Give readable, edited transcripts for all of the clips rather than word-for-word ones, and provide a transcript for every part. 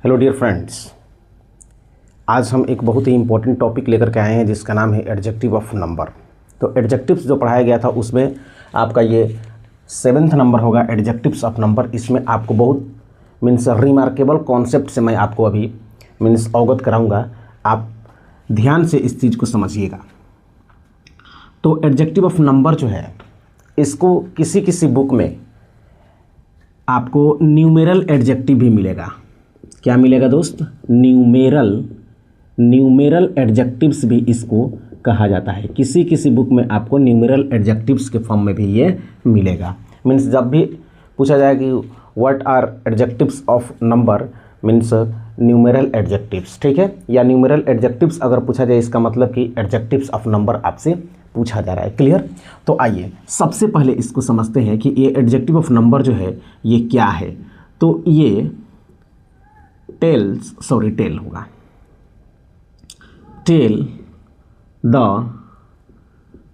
Hello dear friends, आज हम एक बहुत ही इम्पोर्टेंट टॉपिक लेकर के आए हैं जिसका नाम है एडजेक्टिव ऑफ नंबर। तो एडजेक्टिव्स जो पढ़ाया गया था उसमें आपका ये 7th नंबर होगा एडजेक्टिव्स ऑफ नंबर। इसमें आपको बहुत मीन्स रिमार्केबल कॉन्सेप्ट से मैं आपको अभी मीन्स अवगत कराऊंगा। आप ध्यान से इस चीज़ को समझिएगा। तो एडजेक्टिव ऑफ नंबर जो है इसको किसी किसी बुक में आपको न्यूमेरल एडजेक्टिव भी मिलेगा। क्या मिलेगा दोस्त? न्यूमेरल एडजेक्टिव्स भी इसको कहा जाता है। किसी किसी बुक में आपको न्यूमेरल एडजेक्टिव्स के फॉर्म में भी ये मिलेगा। मीन्स जब भी पूछा जाए कि what are adjectives of number means numeral adjectives, ठीक है। या न्यूमेरल एडजेक्टिव्स अगर पूछा जाए इसका मतलब कि एडजेक्टिव्स ऑफ नंबर आपसे पूछा जा रहा है। क्लियर? तो आइए सबसे पहले इसको समझते हैं कि ये एडजेक्टिव ऑफ नंबर जो है ये क्या है। तो ये टेल होगा। टेल द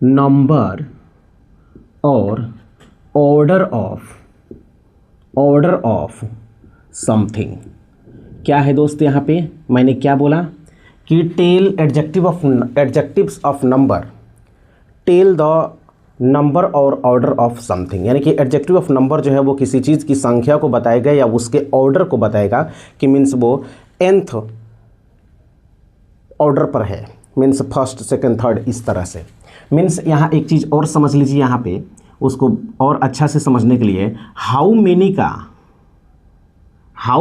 नंबर और ऑर्डर ऑफ समथिंग। क्या है दोस्त? यहाँ पे मैंने क्या बोला कि tell adjectives of number, tell the number और ऑर्डर ऑफ समथिंग। यानी कि एडजेक्टिव ऑफ नंबर जो है वो किसी चीज़ की संख्या को बताएगा या उसके ऑर्डर को बताएगा कि मीन्स वो nth ऑर्डर पर है, मीन्स फर्स्ट सेकंड थर्ड, इस तरह से। मीन्स यहाँ एक चीज़ और समझ लीजिए, यहाँ पे उसको और अच्छा से समझने के लिए हाउ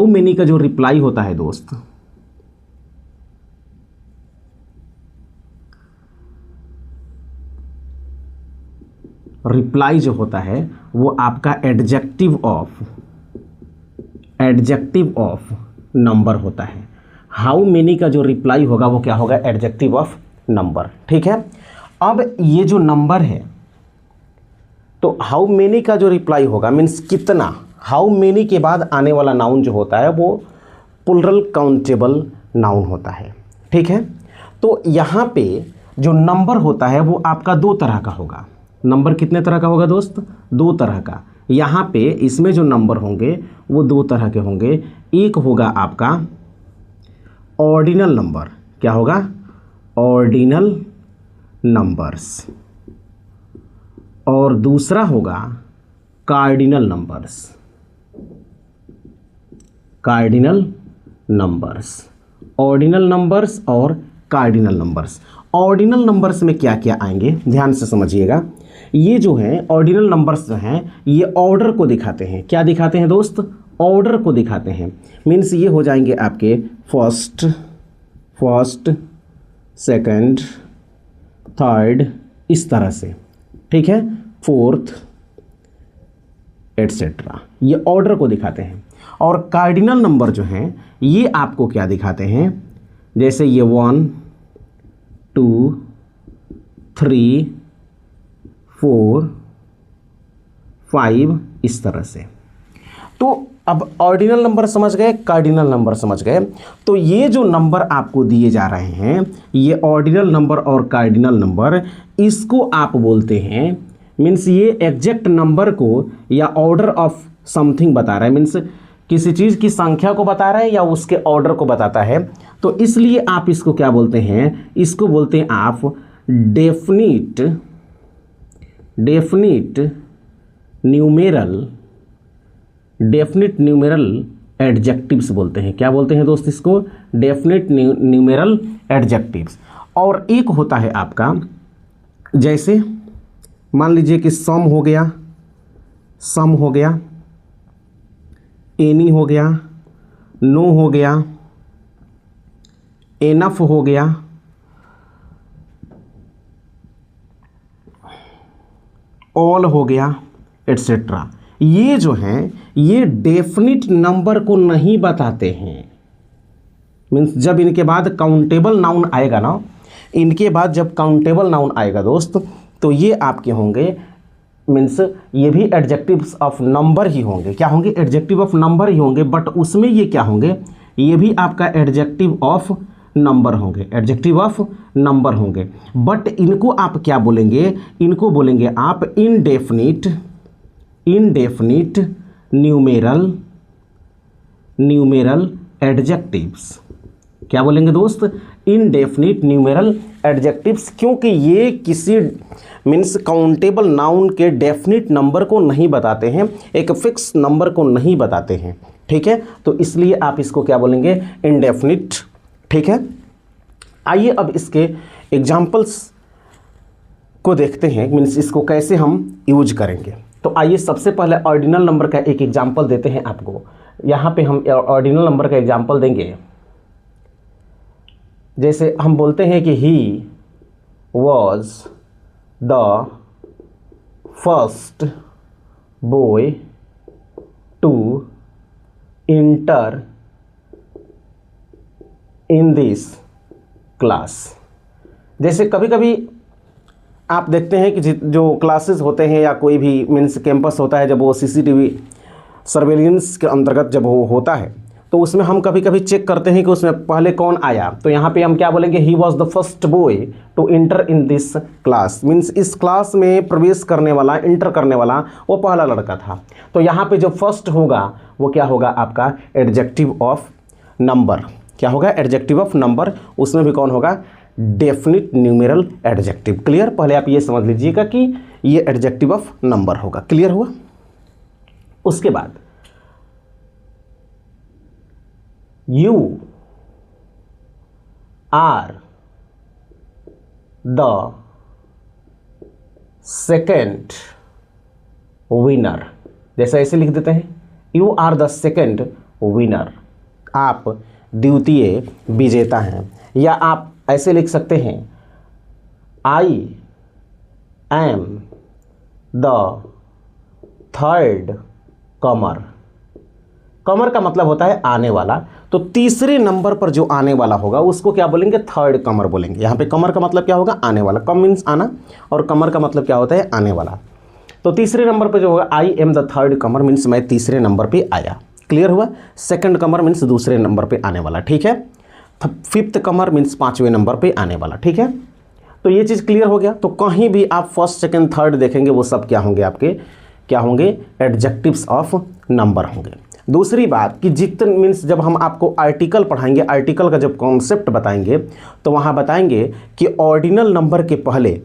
मेनी का जो रिप्लाई होता है दोस्त, रिप्लाई जो होता है वो आपका एडजेक्टिव ऑफ नंबर होता है। हाउ मेनी का जो रिप्लाई होगा वो क्या होगा? एडजेक्टिव ऑफ नंबर, ठीक है। अब ये जो नंबर है तो हाउ मेनी का जो रिप्लाई होगा मीन्स कितना। हाउ मेनी के बाद आने वाला नाउन जो होता है वो प्लुरल काउंटेबल नाउन होता है, ठीक है। तो यहाँ पे जो नंबर होता है वो आपका दो तरह का होगा। नंबर कितने तरह का होगा दोस्त? दो तरह का। यहाँ पे इसमें जो नंबर होंगे वो दो तरह के होंगे। एक होगा आपका ऑर्डिनल नंबर। क्या होगा? Ordinal numbers. और दूसरा होगा cardinal numbers. Cardinal numbers, ordinal numbers और कार्डिनल नंबर्स। ऑर्डिनल नंबर्स में क्या क्या आएंगे ध्यान से समझिएगा। ये जो हैं ऑर्डिनल नंबर्स जो हैं ये ऑर्डर को दिखाते हैं। क्या दिखाते हैं दोस्त? ऑर्डर को दिखाते हैं। मीन्स ये हो जाएंगे आपके फर्स्ट, सेकंड, थर्ड, इस तरह से, ठीक है, फोर्थ एटसेट्रा। ये ऑर्डर को दिखाते हैं। और कार्डिनल नंबर जो हैं ये आपको क्या दिखाते हैं? जैसे ये 1 2 3 4 5, इस तरह से। तो अब ऑर्डिनल नंबर समझ गए, कार्डिनल नंबर समझ गए। तो ये जो नंबर आपको दिए जा रहे हैं ये ऑर्डिनल नंबर और कार्डिनल नंबर, इसको आप बोलते हैं मीन्स ये एग्जैक्ट नंबर को या ऑर्डर ऑफ समथिंग बता रहा है। मीन्स किसी चीज़ की संख्या को बता रहा है या उसके ऑर्डर को बताता है। तो इसलिए आप इसको क्या बोलते हैं? इसको बोलते हैं आप डेफिनिट न्यूमेरल एडजेक्टिव्स बोलते हैं। क्या बोलते हैं दोस्त? इसको डेफिनिट न्यूमेरल एडजेक्टिव्स। और एक होता है आपका, जैसे मान लीजिए कि सम हो गया, एनी हो गया, नो हो गया, एनफ हो गया, ऑल हो गया, एटसेट्रा। ये जो हैं ये डेफिनिट नंबर को नहीं बताते हैं। मीन्स जब इनके बाद काउंटेबल नाउन आएगा ना, इनके बाद जब काउंटेबल नाउन आएगा दोस्त, तो ये आपके होंगे मीन्स ये भी एडजेक्टिव्स ऑफ नंबर ही होंगे। क्या होंगे? एडजेक्टिव ऑफ नंबर ही होंगे। बट उसमें ये क्या होंगे? ये भी आपका एडजेक्टिव ऑफ नंबर होंगे, एडजेक्टिव ऑफ नंबर होंगे। बट इनको आप क्या बोलेंगे? इनको बोलेंगे आप इनडेफिनिट न्यूमेरल एडजेक्टिव्स, क्या बोलेंगे दोस्त, इनडेफिनिट न्यूमेरल एडजेक्टिव्स, क्योंकि ये किसी मीन्स काउंटेबल नाउन के डेफिनिट नंबर को नहीं बताते हैं, एक फिक्स नंबर को नहीं बताते हैं, ठीक है, तो इसलिए आप इसको क्या बोलेंगे, इनडेफिनिट, ठीक है। आइए अब इसके एग्जाम्पल्स को देखते हैं, मीन्स इसको कैसे हम यूज करेंगे। तो आइए सबसे पहले ऑर्डिनल नंबर का एक एग्जाम्पल देते हैं आपको। यहाँ पे हम ऑर्डिनल नंबर का एग्जाम्पल देंगे, जैसे हम बोलते हैं कि he was the first boy to enter in this class. जैसे कभी कभी आप देखते हैं कि जो क्लासेस होते हैं या कोई भी मीन्स कैंपस होता है, जब वो सीसीटीवी सर्वेलेंस के अंतर्गत जब वो होता है तो उसमें हम कभी कभी चेक करते हैं कि उसमें पहले कौन आया। तो यहाँ पे हम क्या बोलेंगे, he was the first boy to enter in this class, means इस क्लास में प्रवेश करने वाला, इंटर करने वाला वो पहला लड़का था। तो यहाँ पे जो फर्स्ट होगा वो क्या होगा, आपका एडजेक्टिव ऑफ नंबर, क्या होगा, एडजेक्टिव ऑफ नंबर, उसमें भी कौन होगा, डेफिनिट न्यूमेरल एडजेक्टिव। क्लियर, पहले आप ये समझ लीजिएगा कि ये एडजेक्टिव ऑफ नंबर होगा। क्लियर हुआ। उसके बाद you are the second winner, जैसे ऐसे लिख देते हैं, you are the second winner, आप द्वितीय विजेता हैं। या आप ऐसे लिख सकते हैं, आई एम द थर्ड कमर। कमर का मतलब होता है आने वाला, तो तीसरे नंबर पर जो आने वाला होगा उसको क्या बोलेंगे, थर्ड कमर बोलेंगे। यहाँ पे कमर का मतलब क्या होगा, आने वाला, कम मीन्स आना, और कमर का मतलब क्या होता है, आने वाला। तो तीसरे नंबर पर जो होगा, I am the third Qamar means मैं तीसरे नंबर पे आया। क्लियर हुआ। सेकंड कमर मीन्स दूसरे नंबर पे आने वाला, ठीक है। फिफ्थ कमर मीन्स पांचवें नंबर पे आने वाला, ठीक है। तो ये चीज़ क्लियर हो गया। तो कहीं भी आप फर्स्ट सेकंड थर्ड देखेंगे वो सब क्या होंगे, आपके क्या होंगे, एडजेक्टिव्स ऑफ नंबर होंगे। दूसरी बात कि जितने मीन्स जब हम आपको आर्टिकल पढ़ाएंगे, आर्टिकल का जब कॉन्सेप्ट बताएंगे तो वहाँ बताएंगे कि ऑर्डिनल नंबर के पहले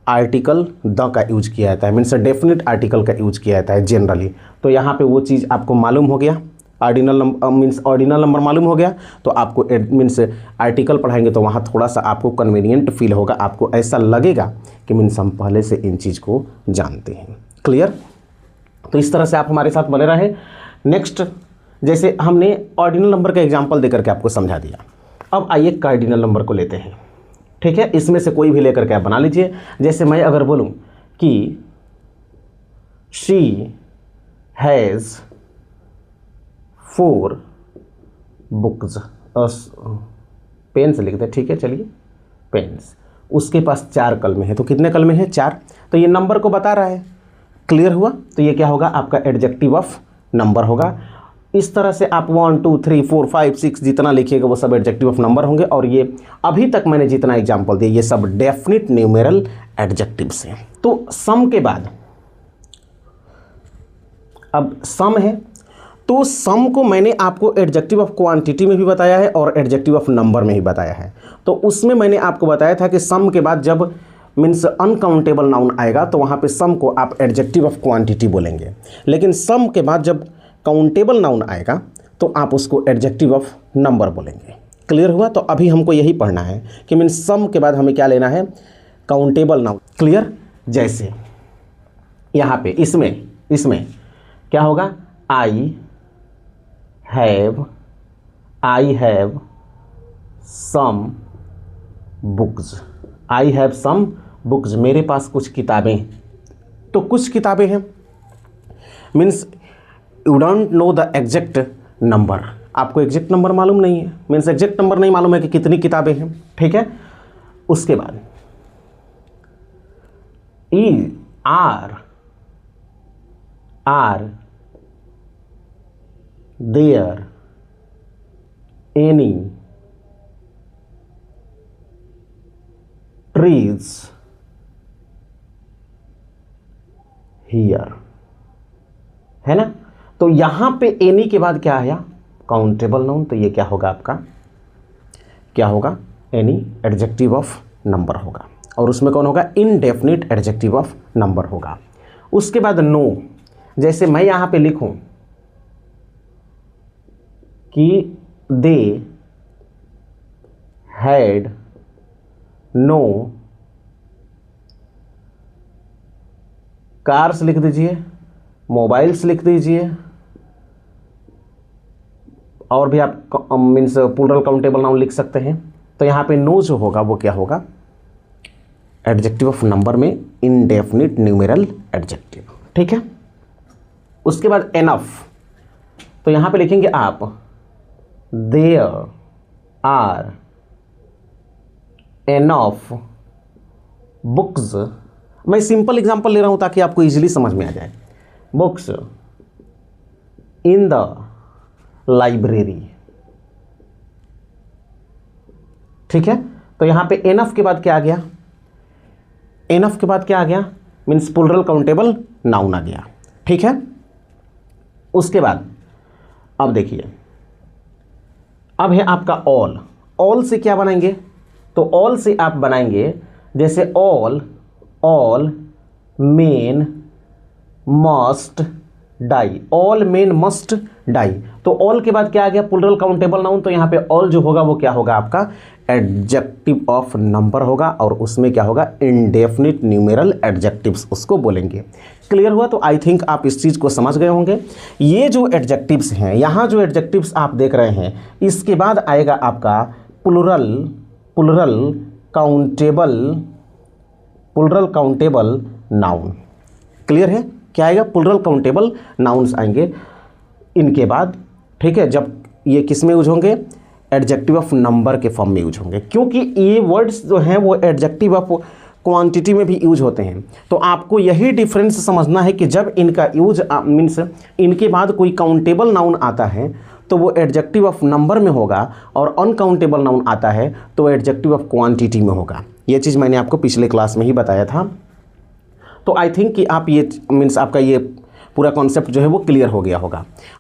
आर्टिकल द का यूज किया जाता है, मीन्स डेफिनेट आर्टिकल का यूज किया जाता है जनरली। तो यहाँ पे वो चीज़ आपको मालूम हो गया, ordinal number means ordinal number मालूम हो गया। तो आपको मीन्स आर्टिकल पढ़ाएंगे तो वहाँ थोड़ा सा आपको कन्वीनियंट फील होगा, आपको ऐसा लगेगा कि मीन्स हम पहले से इन चीज़ को जानते हैं। क्लियर। तो इस तरह से आप हमारे साथ बने रहें। नेक्स्ट, जैसे हमने ऑर्डिनल नंबर का एग्जांपल देकर के आपको समझा दिया, अब आइए कार्डिनल नंबर को लेते हैं, ठीक है। इसमें से कोई भी लेकर के आप बना लीजिए। जैसे मैं अगर बोलूं कि शी हैज़ 4 बुक्स, पेन से लिख दे, ठीक है, चलिए, पेन्स, उसके पास 4 कलमें हैं। तो कितने कलमें हैं, 4। तो ये नंबर को बता रहा है। क्लियर हुआ। तो ये क्या होगा, आपका एडजेक्टिव ऑफ नंबर होगा। इस तरह से आप 1 2 3 4 5 6 जितना लिखिएगा वो सब एडजेक्टिव ऑफ नंबर होंगे। और ये अभी तक मैंने जितना एग्जांपल दिए ये सब डेफिनिट न्यूमेरल एडजेक्टिव्स हैं। तो सम के बाद अब सम है, तो सम को मैंने आपको एडजेक्टिव ऑफ क्वांटिटी में भी बताया है और एडजेक्टिव ऑफ नंबर में भी बताया है। तो उसमें मैंने आपको बताया था कि सम के बाद जब मीन्स अनकाउंटेबल नाउन आएगा तो वहाँ पे सम को आप एडजेक्टिव ऑफ क्वांटिटी बोलेंगे, लेकिन सम के बाद जब काउंटेबल नाउन आएगा तो आप उसको एडजेक्टिव ऑफ नंबर बोलेंगे। क्लियर हुआ। तो अभी हमको यही पढ़ना है कि मीन्स सम के बाद हमें क्या लेना है, काउंटेबल नाउन। क्लियर। जैसे यहाँ पे इसमें क्या होगा, I have some books, I have some books, मेरे पास कुछ किताबें। तो कुछ किताबें हैं means you don't know the exact number, आपको एग्जैक्ट नंबर मालूम नहीं है, मीन्स एग्जैक्ट नंबर नहीं मालूम है कि कितनी किताबें हैं, ठीक है। उसके बाद are there any trees here, है ना। तो यहां पे एनी के बाद क्या आया, काउंटेबल नाउन, तो ये क्या होगा आपका, क्या होगा, एनी एडजेक्टिव ऑफ नंबर होगा। और उसमें कौन होगा, इनडेफिनिट एडजेक्टिव ऑफ नंबर होगा। उसके बाद नो, जैसे मैं यहाँ पे लिखूं कि दे हैड नो कार्स लिख दीजिए, मोबाइल्स लिख दीजिए, और भी आप मीन्स प्लूरल काउंटेबल नाउन लिख सकते हैं। तो यहाँ पे नो जो होगा वो क्या होगा, एडजेक्टिव ऑफ नंबर में इनडेफिनिट न्यूमेरल एडजेक्टिव, ठीक है। उसके बाद एनफ, तो यहाँ पे लिखेंगे आप देयर आर एनफ बुक्स, मैं सिंपल एग्जांपल ले रहा हूँ ताकि आपको इजीली समझ में आ जाए। बुक्स इन द लाइब्रेरी, ठीक है। तो यहाँ पे एनफ के बाद क्या आ गया, एनफ के बाद क्या आ गया, मीन्स प्लूरल काउंटेबल नाउन आ गया, ठीक है। उसके बाद अब देखिए, अब है आपका ऑल। ऑल से क्या बनाएंगे, तो ऑल से आप बनाएंगे जैसे all, all men must die, all men must die. तो ऑल के बाद क्या आ गया, प्लूरल काउंटेबल नाउन, तो यहाँ पे ऑल जो होगा वो क्या होगा आपका, एडजेक्टिव ऑफ नंबर होगा, और उसमें क्या होगा, इनडेफिनिट न्यूमेरल एडजेक्टिव्स उसको बोलेंगे। क्लियर हुआ। तो आई थिंक आप इस चीज़ को समझ गए होंगे। ये जो एडजेक्टिव्स हैं, यहाँ जो एडजेक्टिव्स आप देख रहे हैं, इसके बाद आएगा आपका प्लूरल काउंटेबल नाउन। क्लियर है, क्या आएगा, प्लूरल काउंटेबल नाउन्स आएंगे इनके बाद, ठीक है। जब ये किस में यूज होंगे, एडजेक्टिव ऑफ नंबर के फॉर्म में यूज होंगे, क्योंकि ये वर्ड्स जो हैं वो एडजेक्टिव ऑफ क्वांटिटी में भी यूज होते हैं। तो आपको यही डिफरेंस समझना है कि जब इनका यूज मीन्स इनके बाद कोई काउंटेबल नाउन आता है तो वो एडजेक्टिव ऑफ नंबर में होगा, और अनकाउंटेबल नाउन आता है तो एडजेक्टिव ऑफ क्वांटिटी में होगा। ये चीज़ मैंने आपको पिछले क्लास में ही बताया था। तो आई थिंक कि आप ये मीन्स आपका ये पूरा कॉन्सेप्ट जो है वो क्लियर हो गया होगा।